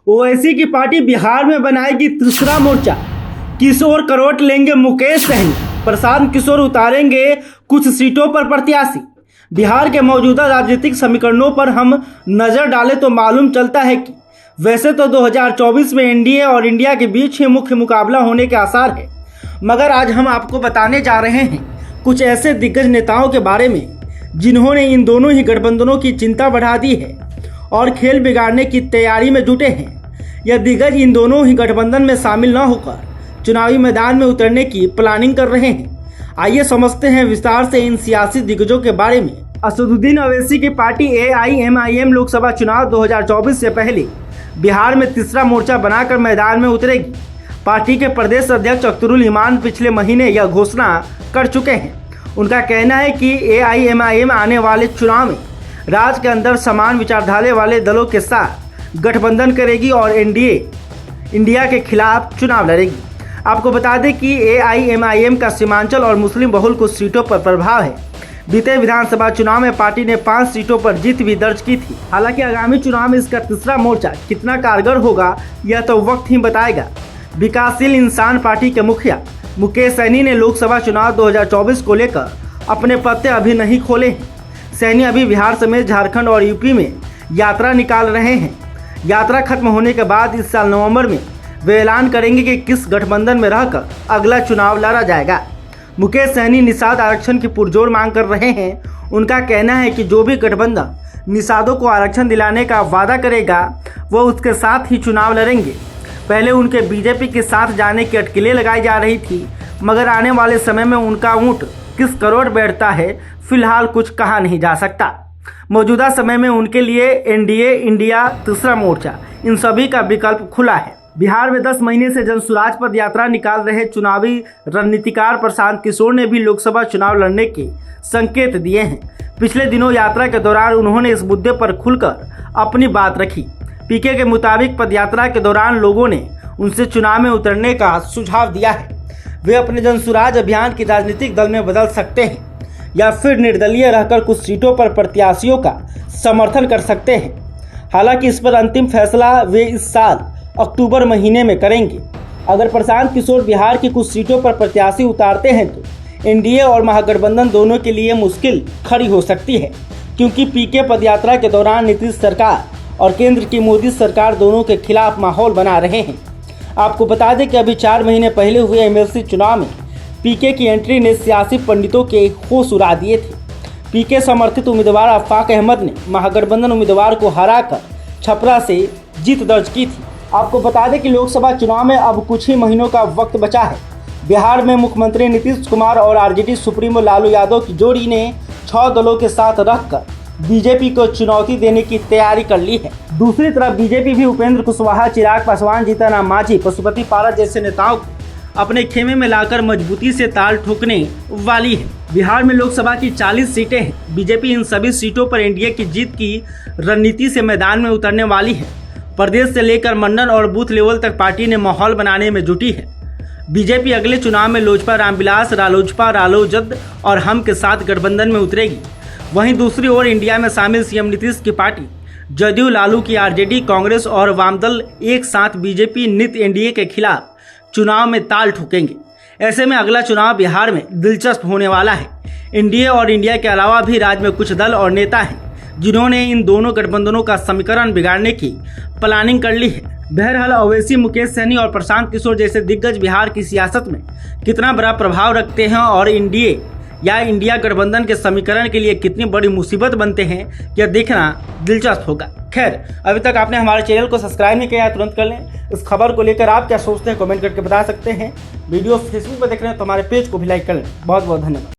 ओवैसी की पार्टी बिहार में बनाएगी तीसरा मोर्चा। किशोर करोट लेंगे मुकेश सहनी, प्रशांत किशोर उतारेंगे कुछ सीटों पर प्रत्याशी। बिहार के मौजूदा राजनीतिक समीकरणों पर हम नज़र डालें तो मालूम चलता है कि वैसे तो 2024 में एनडीए और इंडिया के बीच ही मुख्य मुकाबला होने के आसार है, मगर आज हम आपको बताने जा रहे हैं कुछ ऐसे दिग्गज नेताओं के बारे में जिन्होंने इन दोनों ही गठबंधनों की चिंता बढ़ा दी है और खेल बिगाड़ने की तैयारी में जुटे हैं। यह दिग्गज इन दोनों ही गठबंधन में शामिल न होकर चुनावी मैदान में उतरने की प्लानिंग कर रहे हैं। आइए समझते हैं विस्तार से इन सियासी दिग्गजों के बारे में। असदुद्दीन ओवैसी की पार्टी AIMIM लोकसभा चुनाव 2024 से पहले बिहार में तीसरा मोर्चा बनाकर मैदान में उतरेगी। पार्टी के प्रदेश अध्यक्ष अख्तरुल इमान पिछले महीने यह घोषणा कर चुके हैं। उनका कहना है कि AIMIM आने वाले चुनाव में राज्य के अंदर समान विचारधारा वाले दलों के साथ गठबंधन करेगी और इंडिया के खिलाफ चुनाव लड़ेगी। आपको बता दें कि AIMIM का सीमांचल और मुस्लिम बहुल कुछ सीटों पर प्रभाव है। बीते विधानसभा चुनाव में पार्टी ने 5 सीटों पर जीत भी दर्ज की थी। हालांकि आगामी चुनाव में इसका तीसरा मोर्चा कितना कारगर होगा यह तो वक्त ही बताएगा। विकासशील इंसान पार्टी के मुखिया मुकेश सहनी ने लोकसभा चुनाव 2024 को लेकर अपने पत्ते अभी नहीं खोले हैं। सहनी अभी बिहार समेत झारखंड और यूपी में यात्रा निकाल रहे हैं। यात्रा खत्म होने के बाद इस साल नवंबर में वे ऐलान करेंगे कि किस गठबंधन में रहकर अगला चुनाव लड़ा जाएगा। मुकेश सहनी निषाद आरक्षण की पुरजोर मांग कर रहे हैं। उनका कहना है कि जो भी गठबंधन निषादों को आरक्षण दिलाने का वादा करेगा वो उसके साथ ही चुनाव लड़ेंगे। पहले उनके बीजेपी के साथ जाने की अटकलें लगाई जा रही थी, मगर आने वाले समय में उनका ऊँट किस करोड़ बैठता है फिलहाल कुछ कहा नहीं जा सकता। मौजूदा समय में उनके लिए एनडीए, इंडिया, तीसरा मोर्चा, इन सभी का विकल्प खुला है। बिहार में 10 महीने से जनसुराज पद यात्रा निकाल रहे चुनावी रणनीतिकार प्रशांत किशोर ने भी लोकसभा चुनाव लड़ने के संकेत दिए हैं। पिछले दिनों यात्रा के दौरान उन्होंने इस मुद्दे पर खुलकर अपनी बात रखी। पीके के मुताबिक पदयात्रा के दौरान लोगों ने उनसे चुनाव में उतरने का सुझाव दिया है। वे अपने जनसुराज अभियान की राजनीतिक दल में बदल सकते हैं या फिर निर्दलीय रहकर कुछ सीटों पर प्रत्याशियों का समर्थन कर सकते हैं। हालांकि इस पर अंतिम फैसला वे इस साल अक्टूबर महीने में करेंगे। अगर प्रशांत किशोर बिहार की कुछ सीटों पर प्रत्याशी उतारते हैं तो एनडीए और महागठबंधन दोनों के लिए मुश्किल खड़ी हो सकती है, क्योंकि पीके पदयात्रा के दौरान नीतीश सरकार और केंद्र की मोदी सरकार दोनों के खिलाफ माहौल बना रहे हैं। आपको बता दें कि अभी 4 महीने पहले हुए MLC चुनाव में पीके की एंट्री ने सियासी पंडितों के होश उड़ा दिए थे। पीके समर्थित उम्मीदवार आफाक अहमद ने महागठबंधन उम्मीदवार को हराकर छपरा से जीत दर्ज की थी। आपको बता दें कि लोकसभा चुनाव में अब कुछ ही महीनों का वक्त बचा है। बिहार में मुख्यमंत्री नीतीश कुमार और आरजेडी सुप्रीमो लालू यादव की जोड़ी ने 6 दलों के साथ रखकर बीजेपी को चुनौती देने की तैयारी कर ली है। दूसरी तरफ बीजेपी भी उपेंद्र कुशवाहा, चिराग पासवान, जीतन मांझी, पशुपति पारस जैसे नेताओं को अपने खेमे में लाकर मजबूती से ताल ठोकने वाली है। बिहार में लोकसभा की 40 सीटें हैं। बीजेपी इन सभी सीटों पर एनडीए की जीत की रणनीति से मैदान में उतरने वाली है। प्रदेश से लेकर मंडल और बूथ लेवल तक पार्टी ने माहौल बनाने में जुटी है। बीजेपी अगले चुनाव में लोजपा रामविलास, रालोजपा, रालोजद और हम के साथ गठबंधन में उतरेगी। वहीं दूसरी ओर इंडिया में शामिल सीएम नीतीश की पार्टी जदयू, लालू की आरजेडी, कांग्रेस और वामदल एक साथ बीजेपी नित एनडीए के खिलाफ चुनाव में ताल ठोकेंगे। ऐसे में अगला चुनाव बिहार में दिलचस्प होने वाला है। एनडीए और इंडिया के अलावा भी राज्य में कुछ दल और नेता हैं जिन्होंने इन दोनों गठबंधनों का समीकरण बिगाड़ने की प्लानिंग कर ली है। बहरहाल ओवैसी, मुकेश सहनी और प्रशांत किशोर जैसे दिग्गज बिहार की सियासत में कितना बड़ा प्रभाव रखते हैं और एनडीए या इंडिया गठबंधन के समीकरण के लिए कितनी बड़ी मुसीबत बनते हैं, यह देखना दिलचस्प होगा। खैर, अभी तक आपने हमारे चैनल को सब्सक्राइब नहीं किया, तुरंत कर लें। इस खबर को लेकर आप क्या सोचते हैं कमेंट करके बता सकते हैं। वीडियो फेसबुक पर देख रहे हैं तो हमारे पेज को भी लाइक कर लें। बहुत बहुत धन्यवाद।